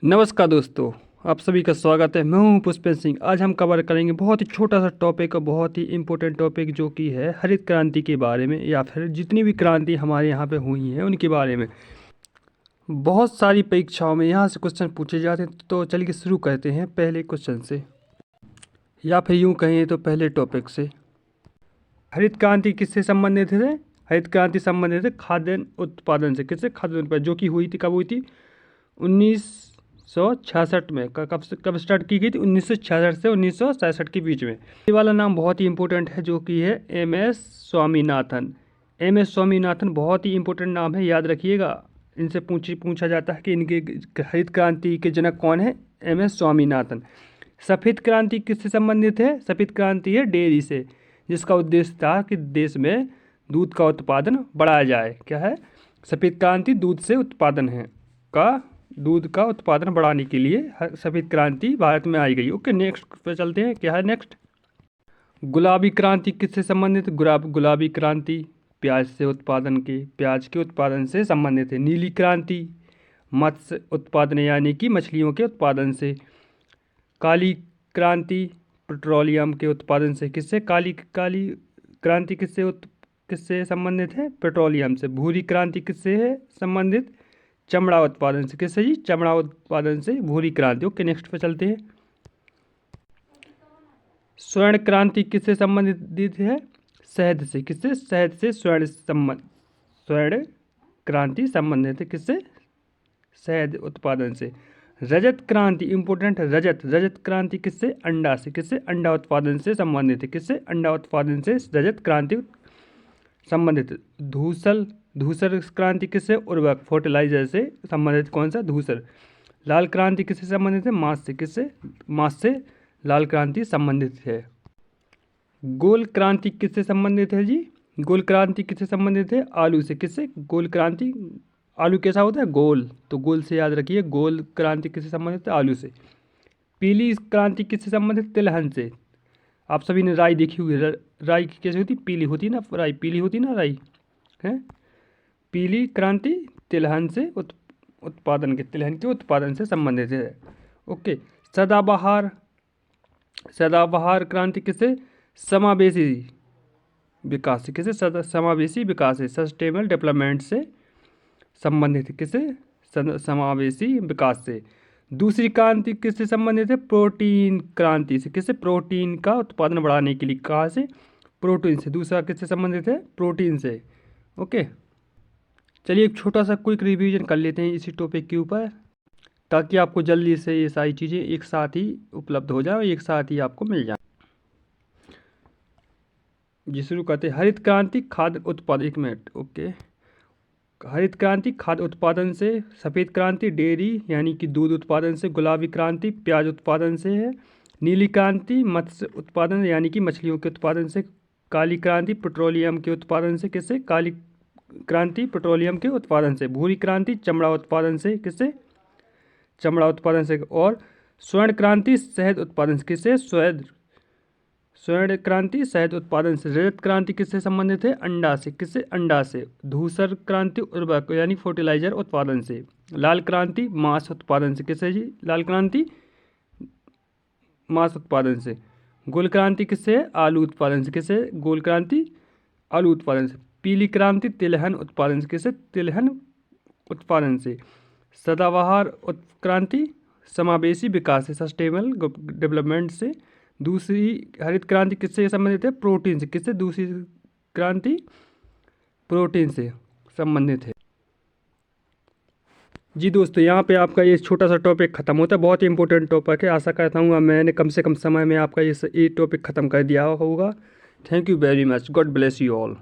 नमस्कार दोस्तों, आप सभी का स्वागत है। मैं हूं पुष्पेंद्र सिंह। आज हम कवर करेंगे बहुत ही छोटा सा टॉपिक और बहुत ही इम्पोर्टेंट टॉपिक जो कि है हरित क्रांति के बारे में, या फिर जितनी भी क्रांति हमारे यहाँ पे हुई हैं उनके बारे में। बहुत सारी परीक्षाओं में यहाँ से क्वेश्चन पूछे जाते हैं, तो चलिए शुरू करते हैं पहले क्वेश्चन से, या फिर यूँ कहें तो पहले टॉपिक से। हरित क्रांति किससे संबंधित है? हरित क्रांति संबंधित है खाद्यान्न उत्पादन से। किससे? खाद्यान्न उत्पादन, जो कि हुई थी, कब हुई थी? 1966 में। कब स्टार्ट की गई थी? 1966 से 1967 के बीच में। ये वाला नाम बहुत ही इंपॉर्टेंट है, जो कि है MS स्वामीनाथन। MS स्वामीनाथन बहुत ही इंपॉर्टेंट नाम है, याद रखिएगा। इनसे पूछा जाता है कि इनके हरित क्रांति के जनक कौन है? MS स्वामीनाथन। सफ़ेद क्रांति किससे संबंधित है? सफ़ेद क्रांति है डेयरी से, जिसका उद्देश्य था कि देश में दूध का उत्पादन बढ़ाया जाए। क्या है? सफ़ेद क्रांति दूध से उत्पादन है दूध का उत्पादन बढ़ाने के लिए सफ़ेद क्रांति भारत में आई गई। ओके, नेक्स्ट पे चलते हैं। क्या है नेक्स्ट? गुलाबी क्रांति किससे संबंधित? गुलाबी क्रांति प्याज के उत्पादन से संबंधित है। नीली क्रांति मत्स्य उत्पादन यानी कि मछलियों के उत्पादन से। काली क्रांति पेट्रोलियम के उत्पादन से। किससे? काली क्रांति किससे संबंधित है? पेट्रोलियम से। भूरी क्रांति किससे है संबंधित? चमड़ा उत्पादन से। किससे जी? चमड़ा उत्पादन से भूरी क्रांति। ओके, नेक्स्ट पे चलते हैं। स्वर्ण क्रांति किससे संबंधित है? शहद से। किससे? शहद से स्वर्ण क्रांति संबंधित है। किससे? शहद उत्पादन से। रजत क्रांति इंपोर्टेंट है। रजत क्रांति किससे? अंडा से। किससे? अंडा उत्पादन से संबंधित है। किससे? अंडा उत्पादन से रजत क्रांति संबंधित है। धूसर क्रांति किससे? उर्वरक फर्टिलाइजर से संबंधित। कौन सा? धूसर। लाल क्रांति किससे संबंधित है? मांस से। किससे? मांस से लाल क्रांति संबंधित है। गोल क्रांति किससे संबंधित है जी? गोल क्रांति किससे संबंधित है? आलू से। किससे? गोल क्रांति। आलू कैसा होता है? गोल। तो गोल से याद रखिए। गोल क्रांति किससे संबंधित है? आलू से। पीली क्रांति किससे संबंधित? तिलहन से। आप सभी ने राई देखी हुई। राई कैसे होती? पीली होती ना राई। पीली होती ना राई है। पीली क्रांति तिलहन से तिलहन के उत्पादन से संबंधित है। ओके, सदाबहार क्रांति किससे? समावेशी विकास से। किससे? समावेशी विकास से, सस्टेनेबल डेवलपमेंट से संबंधित है। किससे? समावेशी विकास से। दूसरी क्रांति किससे संबंधित है? प्रोटीन क्रांति से। किससे? प्रोटीन का उत्पादन बढ़ाने के लिए। कहाँ से? प्रोटीन से। दूसरा किससे संबंधित है? प्रोटीन से। ओके, चलिए एक छोटा सा क्विक रिवीजन कर लेते हैं इसी टॉपिक के ऊपर, ताकि आपको जल्दी से ये सारी चीज़ें एक साथ ही उपलब्ध हो जाए, एक साथ ही आपको मिल जाए। जी शुरू करते हैं। हरित क्रांति खाद्य उत्पादन। एक मिनट। ओके, हरित क्रांति खाद्य उत्पादन से। सफ़ेद क्रांति डेयरी यानी कि दूध उत्पादन से। गुलाबी क्रांति प्याज उत्पादन से है। नीली क्रांति मत्स्य उत्पादन यानी कि मछलियों के उत्पादन से। काली क्रांति पेट्रोलियम के उत्पादन से। किससे? काली क्रांति पेट्रोलियम के उत्पादन से। भूरी क्रांति चमड़ा उत्पादन से। किससे? चमड़ा उत्पादन से। और स्वर्ण क्रांति शहद उत्पादन से। किससे? स्वर्ण क्रांति शहद उत्पादन से। रजत क्रांति किससे संबंधित है? अंडा से। किससे? अंडा से। धूसर क्रांति उर्वरक यानी फर्टिलाइजर उत्पादन से। लाल क्रांति मांस उत्पादन से। किससे जी? लाल क्रांति मांस उत्पादन से। गोल क्रांति किससे है? आलू उत्पादन से। किससे? गोल क्रांति आलू उत्पादन से। पीली क्रांति तिलहन उत्पादन से। किससे? तिलहन उत्पादन से। सदाबहार क्रांति समावेशी विकास से, सस्टेनेबल डेवलपमेंट से। दूसरी हरित क्रांति किससे संबंधित है? प्रोटीन से। किससे? दूसरी क्रांति प्रोटीन से संबंधित है। जी दोस्तों, यहाँ पे आपका ये छोटा सा टॉपिक खत्म होता है। बहुत ही इंपॉर्टेंट टॉपिक है। आशा करता हूँ मैंने कम से कम समय में आपका ये टॉपिक ख़त्म कर दिया होगा। Thank you very much. God bless you all.